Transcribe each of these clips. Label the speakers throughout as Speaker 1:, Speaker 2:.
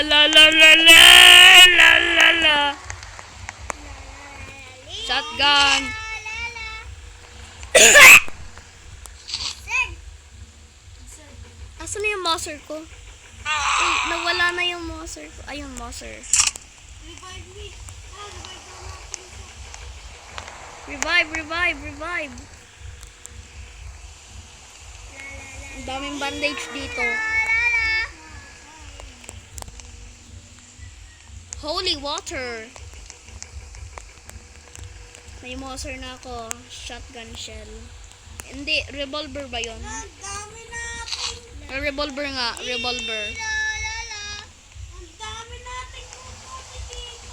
Speaker 1: la la la la la la la. Shotgun. Asan na yung monster ko? Uy, nawala na yung monster ko. Ayun, monster. Revive. Ang daming bandage dito. Holy water. May monster na ako. Shotgun shell. Hindi, revolver ba yun? Revolver nga, revolver.
Speaker 2: Ang dami natin puputi dito.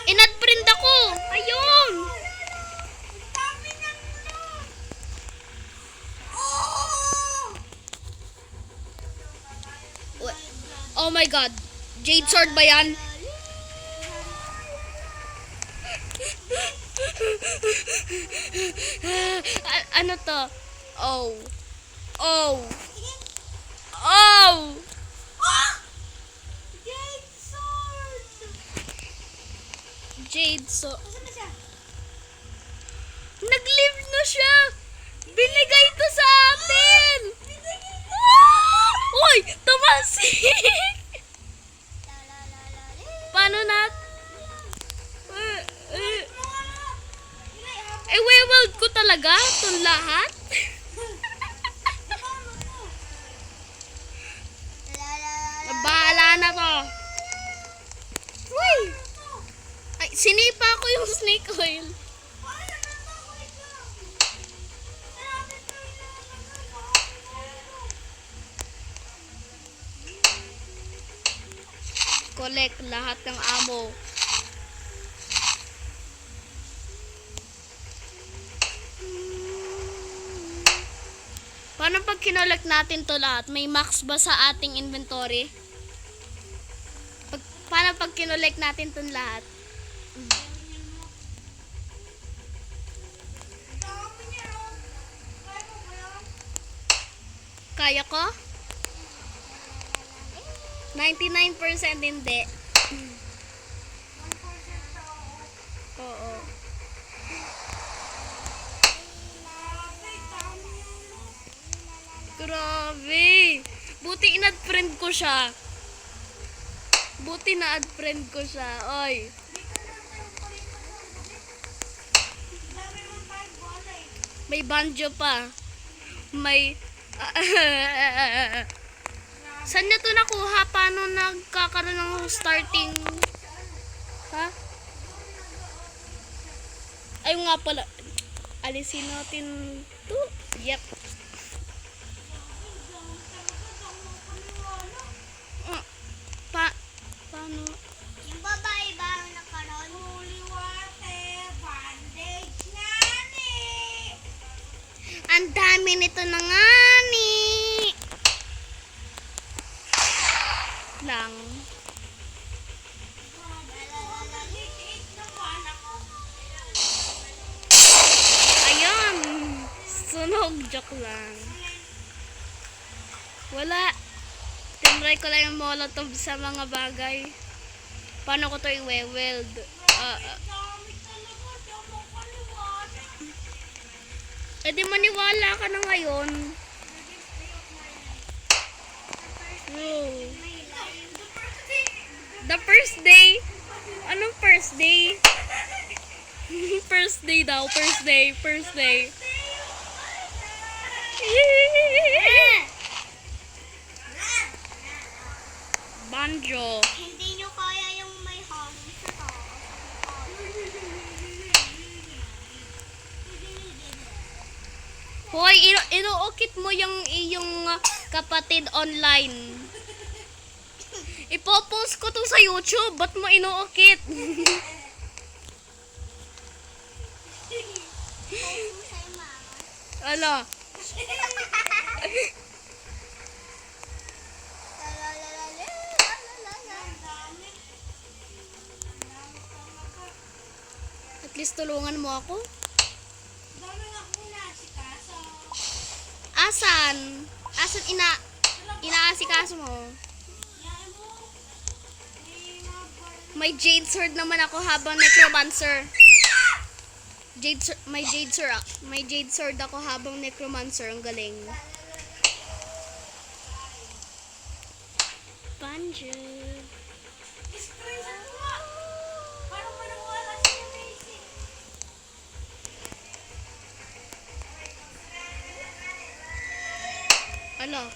Speaker 1: Inad-print ako! Ayun!
Speaker 2: Ang dami ng
Speaker 1: Oh my god. Jade sword ba yan? Ano to? Oh.
Speaker 2: Jade sword!
Speaker 1: Jade sword.
Speaker 2: Nasaan na siya?
Speaker 1: Nag-live na siya! Binigay to sa atin! Uy! Tumasik! Paano na? Weld ko talaga itong lahat? Bahala na to. Uy! Ay, sinipa ko yung snake oil. Collect lahat ng ammo. Paano pag kinolect natin to lahat? May max ba sa ating inventory? Paano pag kinolect natin to lahat? Kaya ko? 99% hindi. Oo. Grabe. Buti in-add friend ko siya. Buti na-add friend ko siya. Oy. May banjo pa. May... Saan niya to nakuha? Paano nagkakaroon ng starting? Ha? Ay nga pala. Alisin natin to. Yep. Paano?
Speaker 2: Yung babae ba ang nakaroon? Holy water, bandage nga ni.
Speaker 1: Ang dami nito na nga ni. Lang. Ayun. Sunog. Joke lang. Wala. Tinry ko lang yung molotov sa mga bagay. Paano ko to i-weld? Di maniwala ka na ngayon. The first day? Anong first day? First day daw. First day. Banjo.
Speaker 2: Hindi nyo kaya yung may hangin sa taas.
Speaker 1: Hoy, inuukit mo yung iyong kapatid online. Ipopost ko to sa YouTube. Ba't mo inuukit? Ala. At least tulungan mo ako.
Speaker 2: Dami nga kung nasikaso.
Speaker 1: Asan? Asan inaasikaso mo?
Speaker 2: Yan mo. May mga baril.
Speaker 1: May jade sword naman ako habang necromancer. May jade sword ako habang necromancer. Ang galing. Banjo.
Speaker 2: Screenshot mo nga. Parang manawala siya Macy.
Speaker 1: Ala.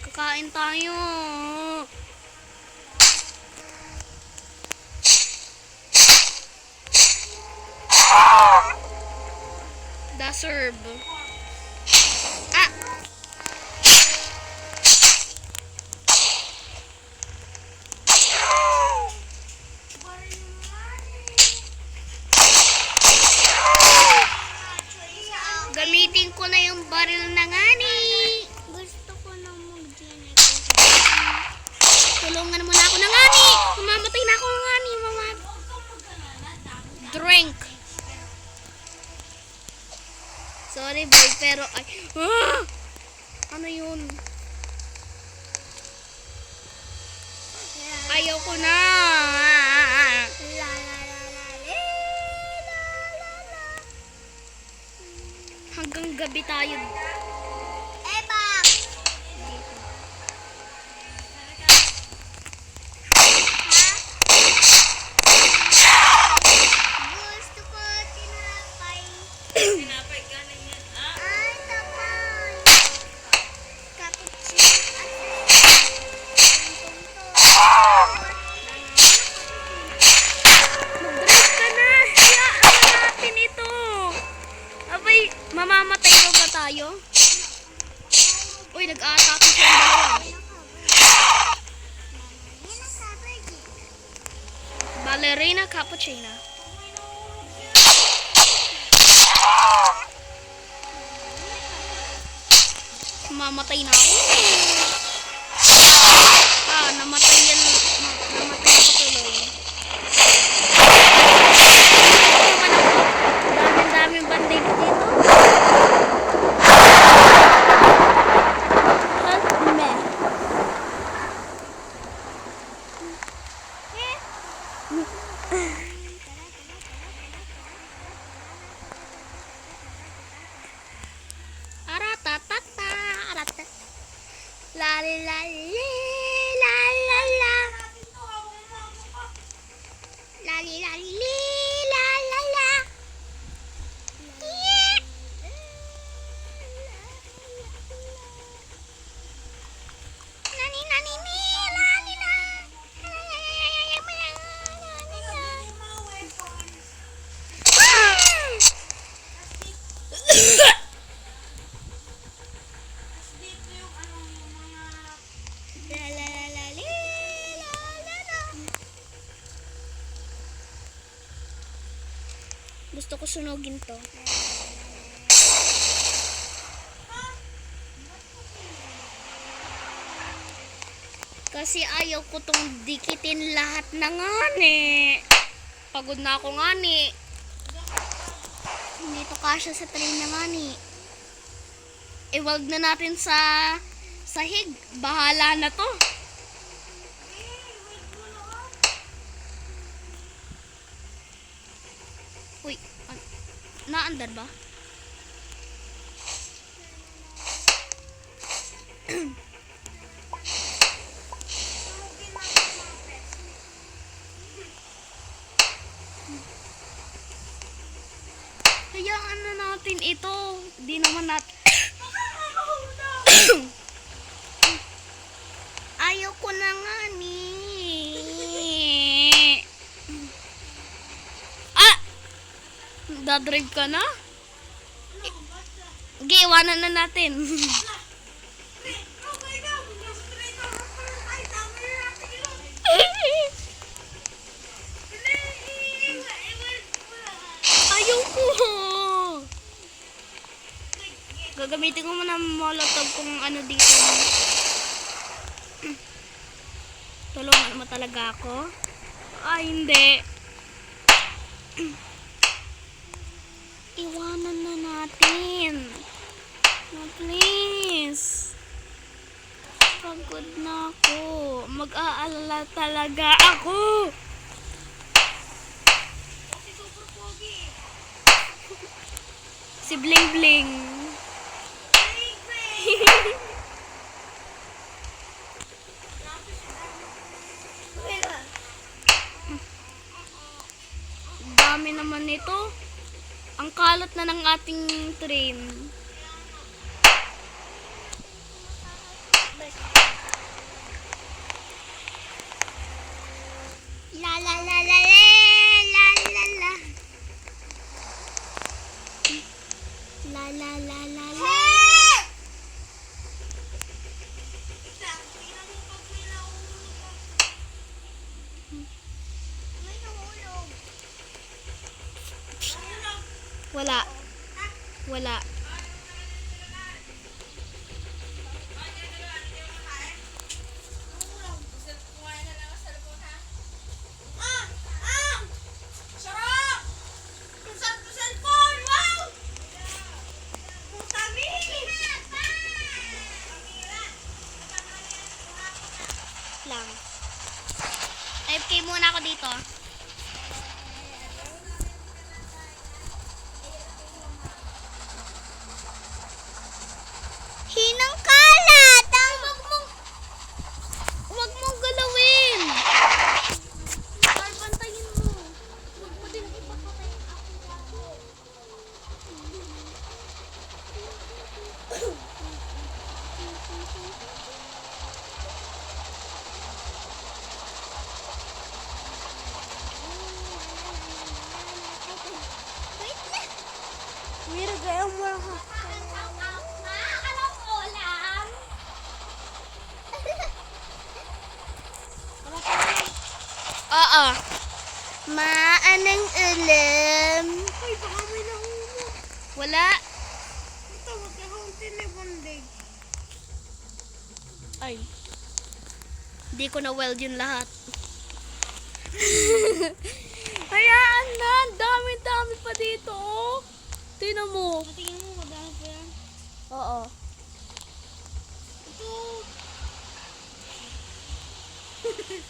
Speaker 1: Kakain tayo. Da serve. Ah!
Speaker 2: Baril yung money.
Speaker 1: Gamitin ko na yung baril na ngani.
Speaker 2: Gusto ko na mag-gene.
Speaker 1: Tulungan mo na ako na ngani. Mamamatay na ako ng ngani.
Speaker 2: Huwag kang mag-alala. Dami.
Speaker 1: Drink. Sorry boy, pero ay... Ah! Ano yun? Ayaw ko na.
Speaker 2: La la la la la la la.
Speaker 1: Hanggang gabi tayo.
Speaker 2: Ebak! Gusto ko tinapay.
Speaker 3: Tinapay galing yan. Ah,
Speaker 2: Ay, tapay. Cappuccino.
Speaker 1: Mag-drive ka na. Hayaan na natin ito. Abay, mamamatay daw ba tayo? Uy, nag-aatake siya yung dalawa. Ballerina cappuccino. Mamatay na ako. Ah, namatay yan. Namatay ako tuloy. Daming bandage dito. Help me. Aratatata, arata. La la li, la la la. La li la li, la la la. Yeah. Nani nani ni, la li la.
Speaker 2: Dito yung ano, yung mga...
Speaker 1: La la la la li, la la la. Gusto ko sunugin to. Kasi ayaw ko tong dikitin lahat na ngani. Pagod na ako ngani. Hindi to kasya sa train na ngani. Iwag na natin sa sahig. Bahala na to. Uy, naandar ba? Hayaan na natin ito. Di naman natin... Ayaw ko na nga ni. Ah! Dadrive ka na? Okay, iwanan na natin. Ayaw ko. Gagamitin ko muna ang molotov kung ano dito. Tulungan mo talaga ako? Ay, hindi. Iwanan na natin. No, please. Pagod na ako. Mag-aalala talaga ako.
Speaker 2: Si Super Pogi.
Speaker 1: Si Bling Bling. Dami naman nito. Ang kalat na ng ating train.
Speaker 2: La la la la la la la la.
Speaker 1: La la la la la.
Speaker 2: Hey! May nahulog.
Speaker 1: Wala. Wala.
Speaker 2: Ah! Ah! Sarap! Ang sarap ng cellphone! Wow! Putami!
Speaker 1: Lang. AFK muna ako dito.
Speaker 2: Hinang kalat!
Speaker 1: Huwag mong galawin. Ay, pantayin mo. Huwag mo din ipapatay ako.
Speaker 2: Wait lang.
Speaker 1: Mira, gaya mo ako.
Speaker 2: Anong ulam?
Speaker 1: Oo. Maanang ulam.
Speaker 2: Ay, baka may nahulog.
Speaker 1: Wala.
Speaker 2: Ito, wag ka hong tinibandig.
Speaker 1: Ay. Hindi ko na-weld yun lahat. Hayaan na. Dami-dami pa dito. Oh. Tingnan mo.
Speaker 2: Tingin mo, madami pa yan.
Speaker 1: Oo.
Speaker 2: Ito.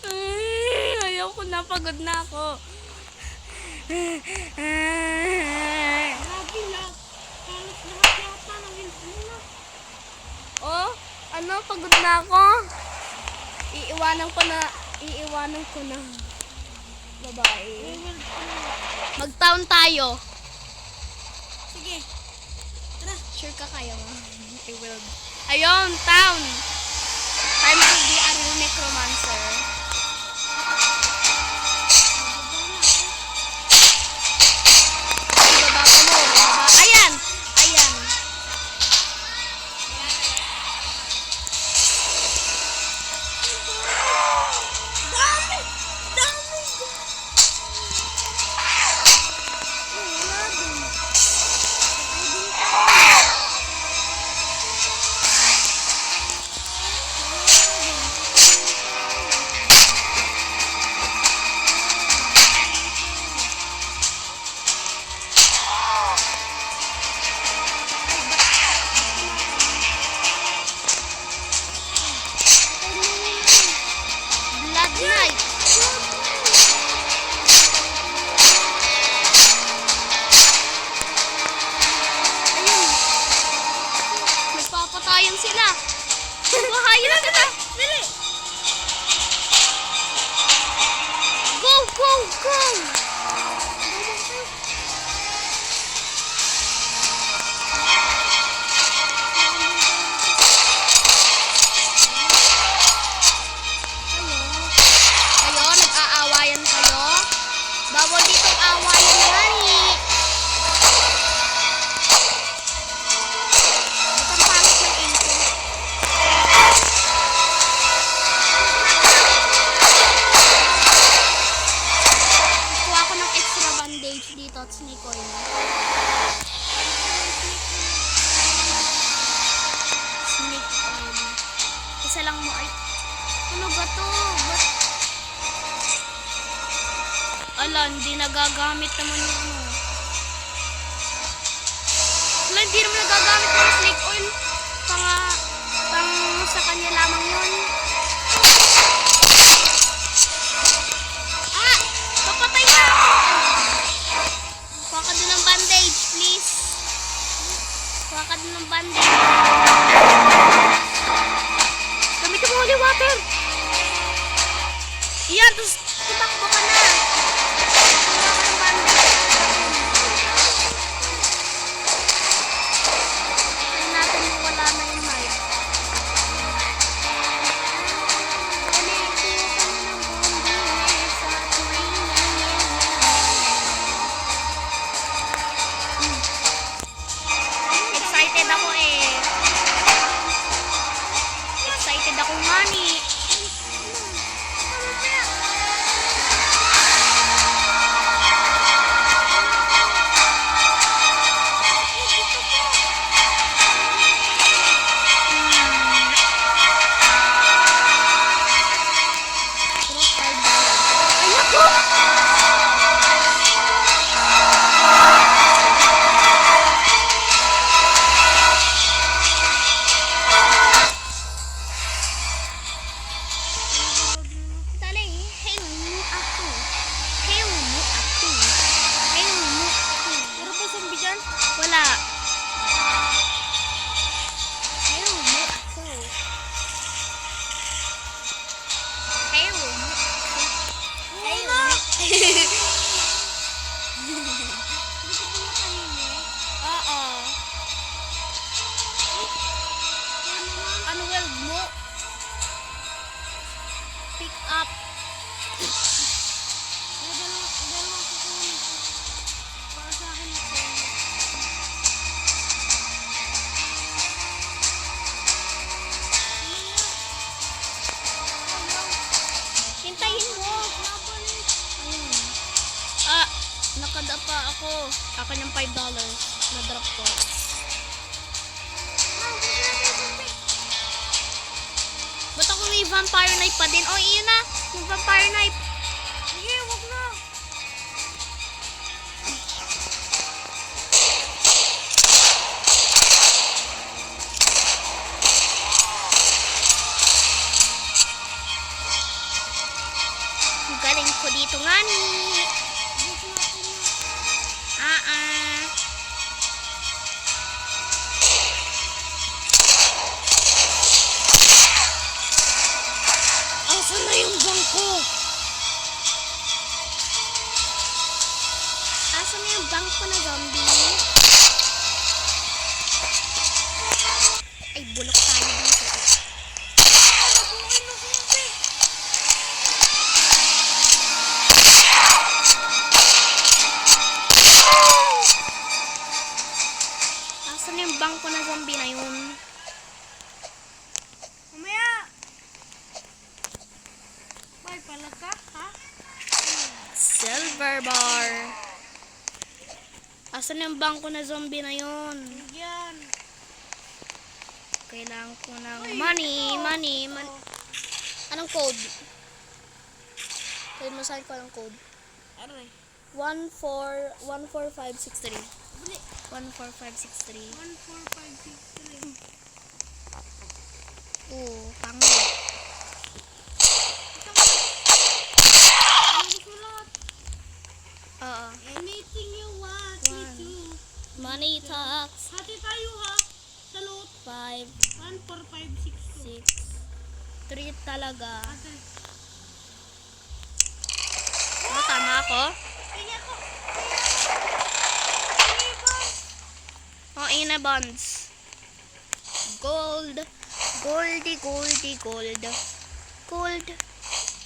Speaker 1: Ay, ayaw ko na. Pagod na ako.
Speaker 2: Grabe lang. Halos lahat yata ng windmill.
Speaker 1: Oh, ano? Pagod na ako. Iiwanan ko na. Babae. Mag-town tayo.
Speaker 2: Sige.
Speaker 1: Sure ka kaya mo? I will. Ayun, town. Time to be a real necromancer. Ibaba ko mo. Ibaba. Ayan. Ayan.
Speaker 2: Dami! Dami!
Speaker 1: Blood Knight. Ayun. Nagpapatayan sila. Bahayin na kita.
Speaker 2: Dali!
Speaker 1: Go, go, go. Kayo, nag-aawayan kayo. Bawal ditong awayan nani. Ba't ang pangit ng intro? Kuha ko ng extra bandage dito at snake oil. Snake oil. Isa lang mo ay. Ano ba to? Ba't Ala, hindi nagagamit naman yung ano. Ala, hindi naman nagagamit ng snake oil. Pang sa kanya lamang yun. Ah! Papatay na ako! Kuha ka dun ng bandage, please. Kuha ka dun ng bandage. Gamitin mo holy water. Iyan, tapos tumakbo ka na. Kuha ka ng bandage. Kaya natin wala na yung knife. Excited ako eh. Excited ako nga ni. Ay, naku! Dali, hail mo ako. Hail mo ako. Hail mo ako. Meron ba zombie dyan? Wala. Hail mo ako. Hail mo ako. Hail mo. Oo. Ano weld mo? Pick up.
Speaker 2: Para sa akin ito.
Speaker 1: Hintayin mo. Ayun. Ah, nakadapa ako. Akin yung $5. Na-drop ko. Ba't ako may vampire knife pa din? Oh, iyon na. Yung vampire knife.
Speaker 2: Sige, wag na.
Speaker 1: Ang galing ko dito nga ni. Asan na yung bangko? Asan na yung bangko na zombie? Ay, bulok tayo dito. Asan na yung bangko na zombie na yun?
Speaker 2: Mamaya. May pala ka, ha?
Speaker 1: Silver bar. Asan yung bangko na zombie na yun?
Speaker 2: Yan.
Speaker 1: Kailangan ko ng money. Anong code? Pwede mo saan ko anong code?
Speaker 2: Aray.
Speaker 1: 14563.
Speaker 2: Bili.
Speaker 1: 14563.
Speaker 2: 14563.
Speaker 1: Oo, pangit.
Speaker 2: Ano gusto mo lahat?
Speaker 1: Oo.
Speaker 2: Anything you want me
Speaker 1: One.
Speaker 2: to.
Speaker 1: Money talks.
Speaker 2: Hati tayo ha. Sa loot.
Speaker 1: 5,
Speaker 2: 14562.
Speaker 1: 6, 3 talaga.
Speaker 2: Ate.
Speaker 1: Ano, tama ako?
Speaker 2: Tingnan ako.
Speaker 1: Oh, ina bonds. Gold. Gold. Gold.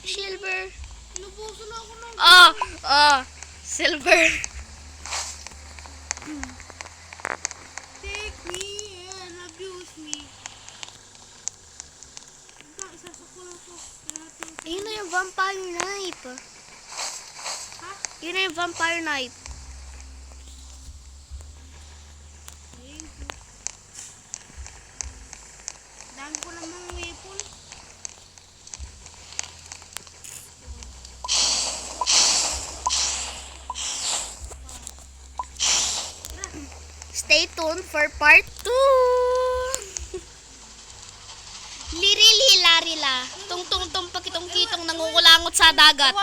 Speaker 1: Silver.
Speaker 2: Inubuso na ako ng...
Speaker 1: Silver.
Speaker 2: Take me and abuse me. Isasako lang ko.
Speaker 1: Yun na yung vampire knife.
Speaker 2: Ha?
Speaker 1: Yun na yung vampire knife.
Speaker 2: Thank you. Dami ko namang weapon.
Speaker 1: Stay tuned for part 2. Lirili larila. Tung tung tung pakitong kitong nangungulangot sa dagat.